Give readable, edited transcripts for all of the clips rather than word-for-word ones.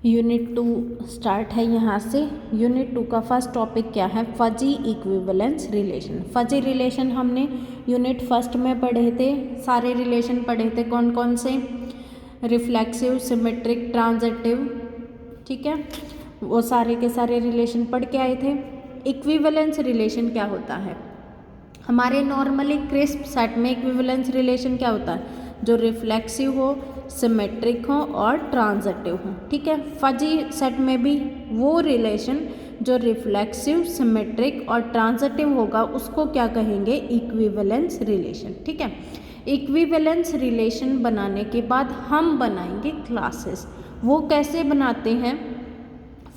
Unit 2 start है यहाँ से। यूनिट 2 का फर्स्ट टॉपिक क्या है? Fuzzy equivalence relation. Fuzzy relation हमने यूनिट फर्स्ट में पढ़े थे, सारे रिलेशन पढ़े थे। कौन कौन से? रिफ्लेक्सिव, सिमेट्रिक, ट्रांजिटिव, ठीक है, वो सारे के सारे रिलेशन पढ़ के आए थे। इक्विवेलेंस रिलेशन क्या होता है? हमारे नॉर्मली क्रिस्प सेट में इक्विवेलेंस रिलेशन क्या होता है? जो रिफ्लेक्सिव हो, सिमेट्रिक हो और ट्रांजिटिव हो, ठीक है। फजी सेट में भी वो रिलेशन जो रिफ्लेक्सिव, सिमेट्रिक और ट्रांजिटिव होगा उसको क्या कहेंगे? इक्विवेलेंस रिलेशन, ठीक है। इक्विवेलेंस रिलेशन बनाने के बाद हम बनाएंगे क्लासेस। वो कैसे बनाते हैं?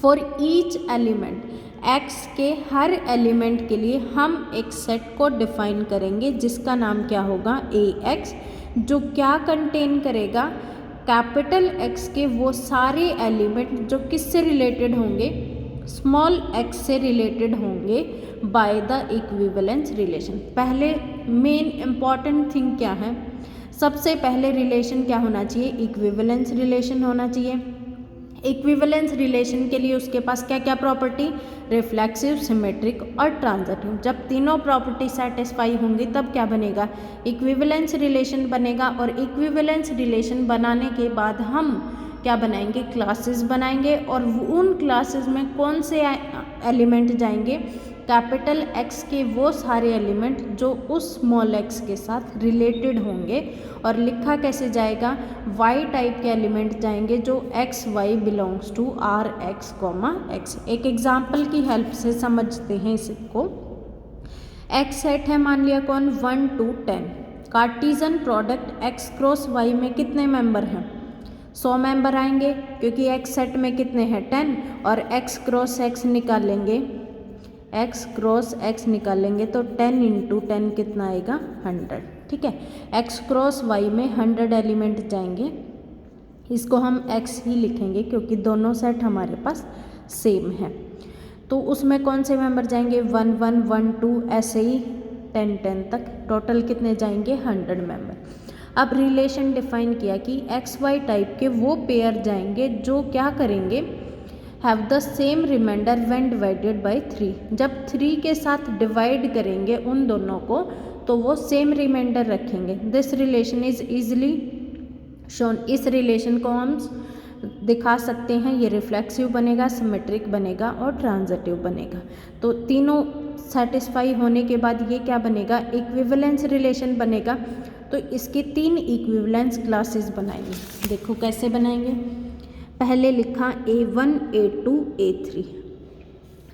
फॉर ईच एलिमेंट, एक्स के हर एलिमेंट के लिए हम एक सेट को डिफाइन करेंगे जिसका नाम क्या होगा? ए एक्स, जो क्या कंटेन करेगा? कैपिटल एक्स के वो सारे एलिमेंट जो किससे रिलेटेड होंगे? स्मॉल एक्स से रिलेटेड होंगे बाय द इक्विवेलेंस रिलेशन। पहले मेन इम्पॉर्टेंट थिंग क्या है? सबसे पहले रिलेशन क्या होना चाहिए? इक्विवेलेंस रिलेशन होना चाहिए। इक्विवेलेंस रिलेशन के लिए उसके पास क्या क्या प्रॉपर्टी? रिफ्लेक्सिव, सिमेट्रिक और ट्रांजिटिव। जब तीनों प्रॉपर्टी सेटिस्फाई होंगी तब क्या बनेगा? इक्विवेलेंस रिलेशन बनेगा। और इक्विवेलेंस रिलेशन बनाने के बाद हम क्या बनाएंगे? क्लासेस बनाएंगे। और उन क्लासेस में कौन से एलिमेंट जाएंगे? कैपिटल एक्स के वो सारे एलिमेंट जो उस स्मॉल एक्स के साथ रिलेटेड होंगे। और लिखा कैसे जाएगा? वाई टाइप के एलिमेंट जाएंगे जो X Y belongs to R X comma X. एक एग्जाम्पल की हेल्प से समझते हैं इसको। एक्स सेट है, मान लिया कौन? 1 to 10। Cartesian product X cross Y में कितने मेंबर हैं? 100 मेंबर आएंगे, क्योंकि एक्स सेट में कितने हैं? 10। और एक्स क्रॉस एक्स निकालेंगे, एक्स क्रॉस एक्स निकालेंगे तो 10 × 10 कितना आएगा? 100, ठीक है। एक्स क्रॉस वाई में 100 एलिमेंट जाएंगे। इसको हम एक्स ही लिखेंगे क्योंकि दोनों सेट हमारे पास सेम है। तो उसमें कौन से मेंबर जाएंगे? 1 1 1 2 ऐसे ही 10 10 तक टोटल कितने जाएंगे? 100 मेंबर। अब रिलेशन डिफाइन किया कि एक्स वाई टाइप के वो पेयर जाएंगे जो क्या करेंगे? Have the same remainder when divided by 3। जब 3 के साथ डिवाइड करेंगे उन दोनों को तो वो सेम रिमाइंडर रखेंगे। This relation is easily shown. इस रिलेशन को हम दिखा सकते हैं। ये रिफ्लेक्सिव बनेगा, सिमेट्रिक बनेगा और ट्रांजिटिव बनेगा। तो तीनों सेटिस्फाई होने के बाद ये क्या बनेगा? इक्विवेलेंस रिलेशन बनेगा। तो इसके 3 इक्विवेलेंस क्लासेस बनाएंगे। देखो कैसे बनाएंगे। पहले लिखा A1 A2 A3।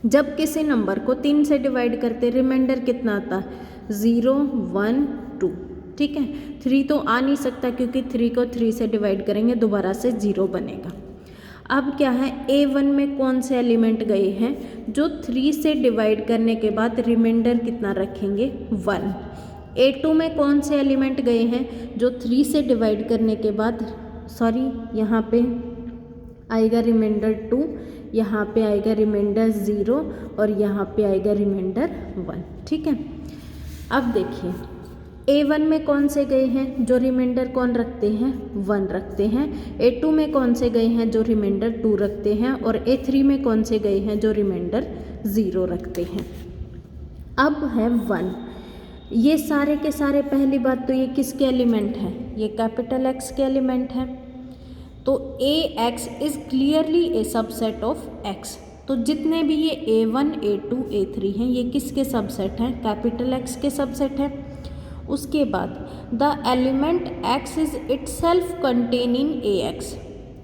जब किसी नंबर को 3 से डिवाइड करते रिमाइंडर कितना आता? 0 1 2, ठीक है। 3 तो आ नहीं सकता क्योंकि 3 को 3 से डिवाइड करेंगे दोबारा से 0 बनेगा। अब क्या है? A1 में कौन से एलिमेंट गए हैं जो 3 से डिवाइड करने के बाद रिमाइंडर कितना रखेंगे? 1। A2 में कौन से एलिमेंट गए हैं जो 3 से डिवाइड करने के बाद, यहाँ पे आएगा रिमाइंडर 2, यहाँ पे आएगा रिमाइंडर 0 और यहाँ पे आएगा रिमाइंडर 1, ठीक है। अब देखिए A1 में कौन से गए हैं जो रिमाइंडर कौन रखते हैं? 1 रखते हैं। A2 में कौन से गए हैं जो रिमाइंडर 2 रखते हैं? और A3 में कौन से गए हैं जो रिमाइंडर 0 रखते हैं? अब है 1। ये सारे के सारे, पहली बात तो ये किसके एलिमेंट हैं? ये कैपिटल एक्स के एलिमेंट हैं। तो A X is clearly a subset of X. तो जितने भी ये A1 A2 A3 हैं ये किसके सबसेट हैं? कैपिटल एक्स के सबसेट हैं। उसके बाद the element x is itself containing A x.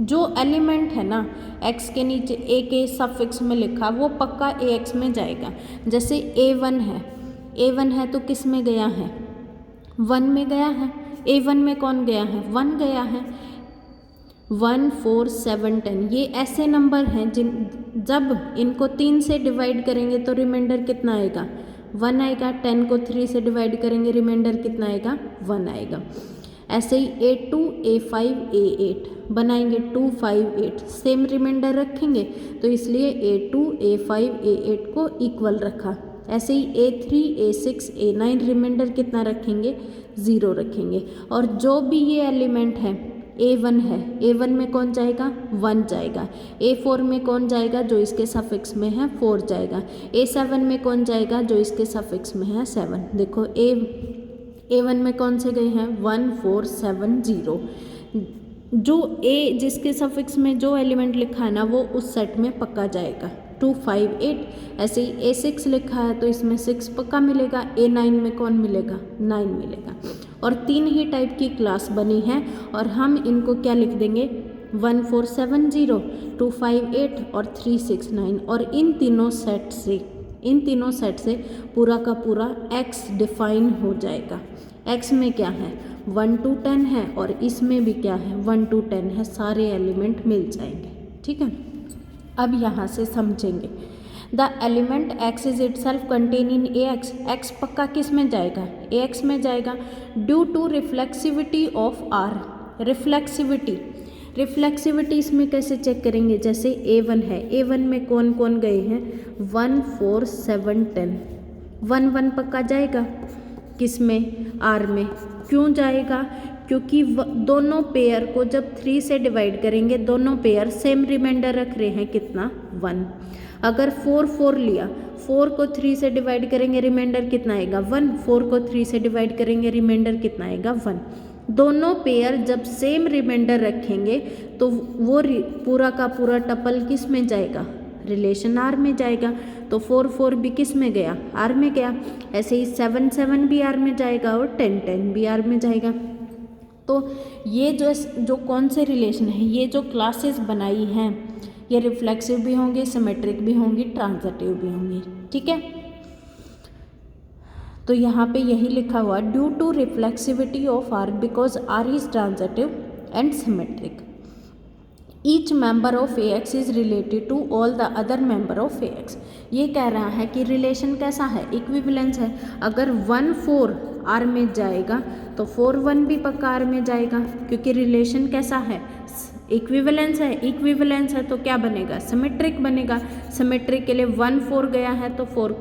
जो एलिमेंट है ना एक्स के नीचे ए के सफिक्स में लिखा वो पक्का ए एक्स में जाएगा। जैसे A1 है, A1 है तो किस में गया है? 1 में गया है। A1 में कौन गया है? 1 गया है। 1 4 7 10 ये ऐसे नंबर हैं जब इनको 3 से डिवाइड करेंगे तो रिमाइंडर कितना आएगा? 1 आएगा। 10 को 3 से डिवाइड करेंगे रिमाइंडर कितना आएगा? 1 आएगा। ऐसे ही A2 A5 A8 बनाएंगे, 2 5 8 सेम रिमाइंडर रखेंगे तो इसलिए A2 A5 A8 को इक्वल रखा। ऐसे ही A3 A6 A9 रिमाइंडर कितना रखेंगे? 0 रखेंगे। और जो भी ये एलिमेंट हैं A1 है, A1 में कौन जाएगा 1 जाएगा, A4 में कौन जाएगा जो इसके सफिक्स में है 4 जाएगा, A7 में कौन जाएगा जो इसके सफिक्स में है 7। देखो A1 में कौन से गए हैं 1 4 7 0, जो A जिसके सफिक्स में जो एलिमेंट लिखा है ना वो उस सेट में पक्का जाएगा 2 5 8। ऐसे ही A6 लिखा है तो इसमें 6 पक्का मिलेगा, A9 में कौन मिलेगा 9 मिलेगा। और 3 ही टाइप की क्लास बनी है और हम इनको क्या लिख देंगे 1 4 7 0 2 5 8 और 3 6 9। और इन तीनों सेट से पूरा का पूरा X डिफाइन हो जाएगा। X में क्या है 1 to 10 है और इसमें भी क्या है 1 to 10 है, सारे एलिमेंट मिल जाएंगे। ठीक है, अब यहाँ से समझेंगे। The element X is itself contain in AX, X पक्का किस में जाएगा AX में जाएगा। Due to reflexivity of R, reflexivity इसमें कैसे चेक करेंगे, जैसे A1 है, A1 में कौन कौन गए हैं 1 4 7 10, 1 1 पक्का जाएगा किस में R में, क्यों जाएगा क्योंकि दोनों पेयर को जब 3 से डिवाइड करेंगे दोनों पेयर सेम रिमाइंडर रख रहे हैं कितना 1। अगर 4 4 लिया, 4 को 3 से डिवाइड करेंगे रिमाइंडर कितना आएगा 1, 4 को 3 से डिवाइड करेंगे रिमाइंडर कितना आएगा 1। दोनों पेयर जब सेम रिमाइंडर रखेंगे तो वो पूरा का पूरा टपल किस में जाएगा रिलेशन R में जाएगा। तो 4 4 भी किस में गया R में गया, ऐसे ही 7 7 भी R में जाएगा और 10 10 भी R में जाएगा। तो ये जो कौन से रिलेशन है, ये जो क्लासेस बनाई हैं ये रिफ्लेक्सिव भी होंगी, सिमेट्रिक भी होंगी, ट्रांजिटिव भी होंगी। ठीक है, तो यहाँ पे यही लिखा हुआ due to reflexivity of R because R is transitive and symmetric. Each member of AX is related to all the other member of AX। ये कह रहा है कि रिलेशन कैसा है इक्विवेलेंस है। अगर 1 4 R में जाएगा तो 4 1 भी पक्का R में जाएगा, क्योंकि रिलेशन कैसा है इक्विवेलेंस है तो क्या बनेगा सिमेट्रिक बनेगा। सिमेट्रिक के लिए 1 4 गया है तो 4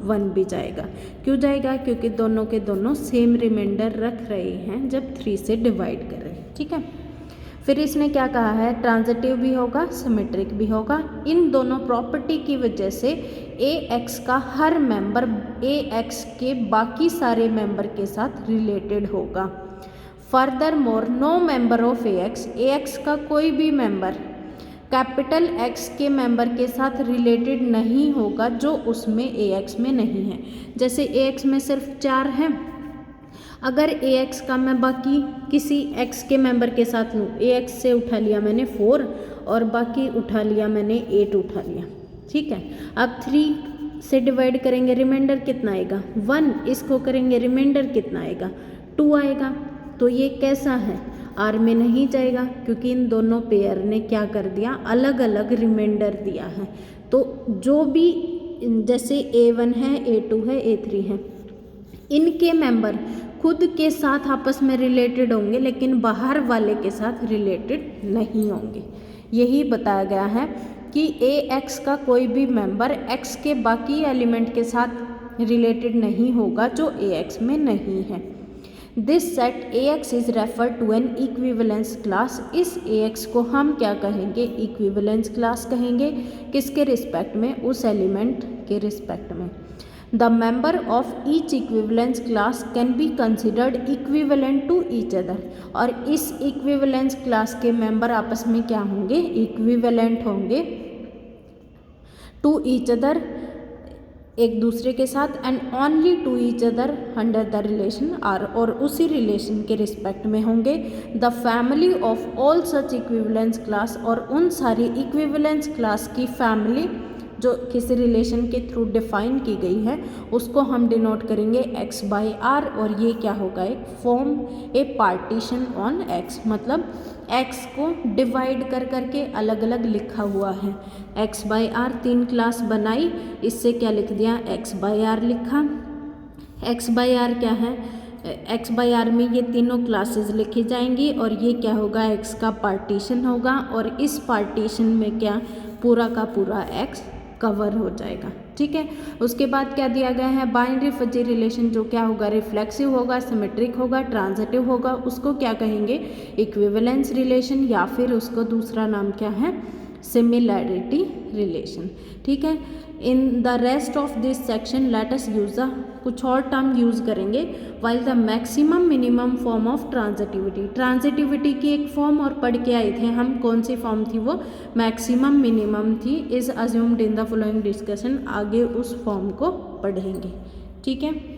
1 भी जाएगा। क्यों जाएगा, क्योंकि दोनों के दोनों सेम रिमाइंडर रख रहे हैं जब 3 से डिवाइड कर रहे हैं। ठीक है, फिर इसने क्या कहा है ट्रांजिटिव भी होगा सिमेट्रिक भी होगा। इन दोनों प्रॉपर्टी की वजह से AX का हर मेंबर AX के बाकी सारे मेंबर के साथ रिलेटेड होगा। Furthermore no member of AX का कोई भी मेंबर कैपिटल X के मेंबर के साथ रिलेटेड नहीं होगा जो उसमें AX में नहीं है। जैसे AX में सिर्फ 4 हैं, अगर AX का मैं बाकी किसी X के मेंबर के साथ लूँ, AX से उठा लिया मैंने 4 और बाकी उठा लिया मैंने 8 उठा लिया। ठीक है, अब 3 से डिवाइड करेंगे रिमाइंडर कितना आएगा 1, इसको करेंगे रिमाइंडर कितना आएगा 2 आएगा। तो ये कैसा है R में नहीं जाएगा, क्योंकि इन दोनों पेयर ने क्या कर दिया अलग अलग रिमाइंडर दिया है। तो जो भी जैसे A1 है A2 है A3 है, इनके मेंबर खुद के साथ आपस में रिलेटेड होंगे लेकिन बाहर वाले के साथ रिलेटेड नहीं होंगे। यही बताया गया है कि AX का कोई भी मेंबर X के बाकी एलिमेंट के साथ रिलेटेड नहीं होगा जो AX में नहीं है। This set AX is refer to an equivalence class. इस AX को हम क्या कहेंगे इक्विवेलेंस क्लास कहेंगे। किसके रिस्पेक्ट में, उस एलिमेंट के रिस्पेक्ट में। The member of each equivalence class can be considered equivalent to each other. और इस इक्विवेलेंस क्लास के मेंबर आपस में क्या होंगे इक्विवेलेंट होंगे टू ईच अदर, एक दूसरे के साथ, and only to each other under the relation R, और उसी रिलेशन के रिस्पेक्ट में होंगे। The family of all such equivalence class, और उन सारी इक्विवेलेंस क्लास की फैमिली जो किसी रिलेशन के थ्रू डिफाइन की गई है उसको हम डिनोट करेंगे x बाई आर। और ये क्या होगा एक form A partition on x, मतलब x को डिवाइड कर करके अलग अलग लिखा हुआ है। x बाई आर 3 क्लास बनाई, इससे क्या लिख दिया x बाई आर लिखा। x बाई आर क्या है, x बाई आर में ये तीनों क्लासेस लिखी जाएंगी और ये क्या होगा x का पार्टीशन होगा, और इस पार्टीशन में क्या पूरा का पूरा x कवर हो जाएगा। ठीक है। उसके बाद क्या दिया गया है, बाइनरी फजी रिलेशन जो क्या होगा, रिफ्लेक्सिव होगा, सिमेट्रिक होगा, ट्रांजिटिव होगा, उसको क्या कहेंगे, इक्विवेलेंस रिलेशन, या फिर उसको दूसरा नाम क्या है, सिमिलैरिटी रिलेशन। ठीक है। In the rest of this section let us use the, कुछ और टर्म यूज करेंगे, while the maximum minimum form of transitivity, transitivity की एक फॉर्म और पढ़ के आए थे हम, कौन सी फॉर्म थी वो, मैक्सिमम मिनिमम थी, is assumed in the following discussion, आगे उस फॉर्म को पढ़ेंगे। ठीक है।